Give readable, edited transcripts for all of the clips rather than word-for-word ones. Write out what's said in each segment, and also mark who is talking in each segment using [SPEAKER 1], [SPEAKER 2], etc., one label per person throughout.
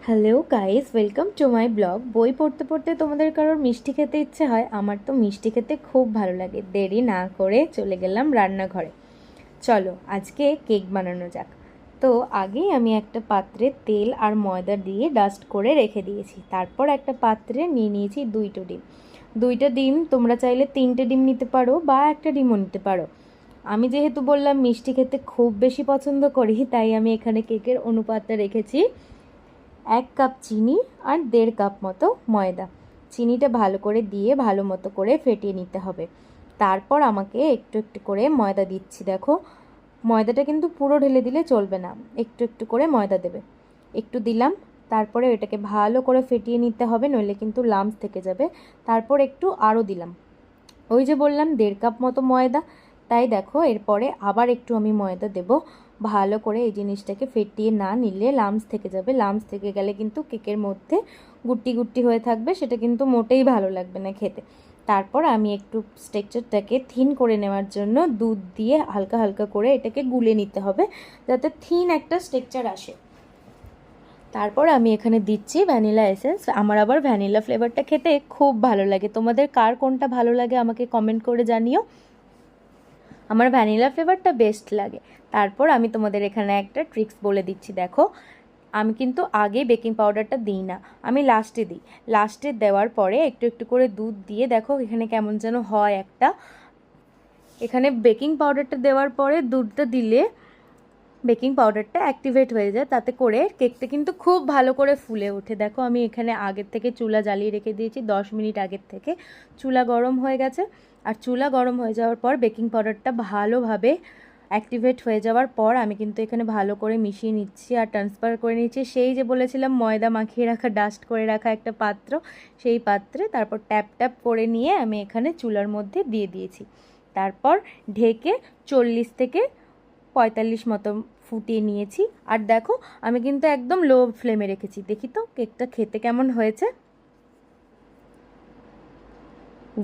[SPEAKER 1] Hello guys, welcome to my blog. বই পড়তে পড়তে তোমাদের কারোর মিষ্টি খেতে ইচ্ছে হয়, আমার তো মিষ্টি খেতে খুব ভালো লাগে। দেরি না করে চলে গেলাম রান্নাঘরে। চলো আজকে কেক বানানো যাক। তো আগেই আমি একটা পাত্রে তেল আর ময়দা দিয়ে ডাস্ট করে রেখে দিয়েছি। তারপর একটা পাত্রে নিয়ে নিয়েছি দুইটা ডিম তোমরা চাইলে 3টে ডিম নিতে পারো বা একটা ডিমও নিতে পারো। আমি যেহেতু বললাম মিষ্টি খেতে খুব বেশি পছন্দ করি, তাই আমি এখানে কেকের অনুপাতটা রেখেছি 1 কাপ চিনি আর 1.5 কাপ মতো ময়দা। চিনিটা ভালো করে দিয়ে ভালো মতো করে ফেটিয়ে নিতে হবে। তারপর আমাকে একটু একটু করে ময়দা দিচ্ছি। দেখো, ময়দাটা কিন্তু পুরো ঢেলে দিলে চলবে না, একটু একটু করে ময়দা দেবে। একটু দিলাম, তারপরে এটাকে ভালো করে ফেটিয়ে নিতে হবে, নইলে কিন্তু লাম্পস থেকে যাবে। তারপর একটু আরও দিলাম, ওই যে বললাম 1.5 কাপ মতো ময়দা। তাই দেখো এরপরে আবার একটু আমি ময়দা দেব। ভালো করে এই জিনিসটাকে ফেটিয়ে না নিলে লাম্পস থেকে যাবে। লাম্পস থেকে গেলে কিন্তু কেকের মধ্যে গুটি গুটি হয়ে থাকবে, সেটা কিন্তু মোটেই ভালো লাগবে না খেতে। তারপর আমি একটু স্ট্রাকচারটাকে থিন করে নেওয়ার জন্য দুধ দিয়ে হালকা হালকা করে এটাকে গুলে নিতে হবে, যাতে থিন একটা স্ট্রাকচার আসে। তারপর আমি এখানে দিচ্ছি ভ্যানিলা এসেন্স। আমার আবার ভ্যানিলা ফ্লেভারটা খেতে খুব ভালো লাগে। তোমাদের কার কোনটা ভালো লাগে আমাকে কমেন্ট করে জানিও। আমার ভ্যানিলা ফ্লেভারটা বেস্ট লাগে। তারপর আমি তোমাদের এখানে একটা ট্রিক্স বলে দিচ্ছি। দেখো, আমি কিন্তু আগে বেকিং পাউডারটা দিই না, আমি লাস্টে দিই। লাস্টে দেওয়ার পরে একটু একটু করে দুধ দিয়ে দেখো এখানে কেমন যেন হয় একটা। এখানে বেকিং পাউডারটা দেওয়ার পরে দুধটা দিলে বেকিং পাউডারটা অ্যাক্টিভেট হয়ে যায়, তাতে করে কেকটা কিন্তু খুব ভালো করে ফুলে ওঠে। দেখো আমি এখানে আগের থেকে চুলা জ্বালিয়ে রেখে দিয়েছি, 10 মিনিট আগের থেকে চুলা গরম হয়ে গেছে। আর চুলা গরম হয়ে যাওয়ার পর বেকিং পাউডারটা ভালোভাবে অ্যাক্টিভেট হয়ে যাওয়ার পর আমি কিন্তু এখানে ভালো করে মিশিয়ে নিচ্ছি আর ট্রান্সফার করে নিচ্ছি সেই যে বলেছিলাম ময়দা মাখিয়ে রাখা, ডাস্ট করে রাখা একটা পাত্র, সেই পাত্রে তারপর ট্যাপ ট্যাপ করে নিয়ে আমি এখানে চুলার মধ্যে দিয়ে দিয়েছি। তারপর ঢেকে 40 থেকে 45 মতো ফুটিয়ে নিয়েছি। আর দেখো আমি কিন্তু একদম লো ফ্লেমে রেখেছি। দেখি তো কেকটা খেতে কেমন হয়েছে।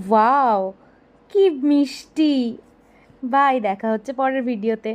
[SPEAKER 1] ওয়াও, কি মিষ্টি! বাই, দেখা হচ্ছে পরের ভিডিওতে।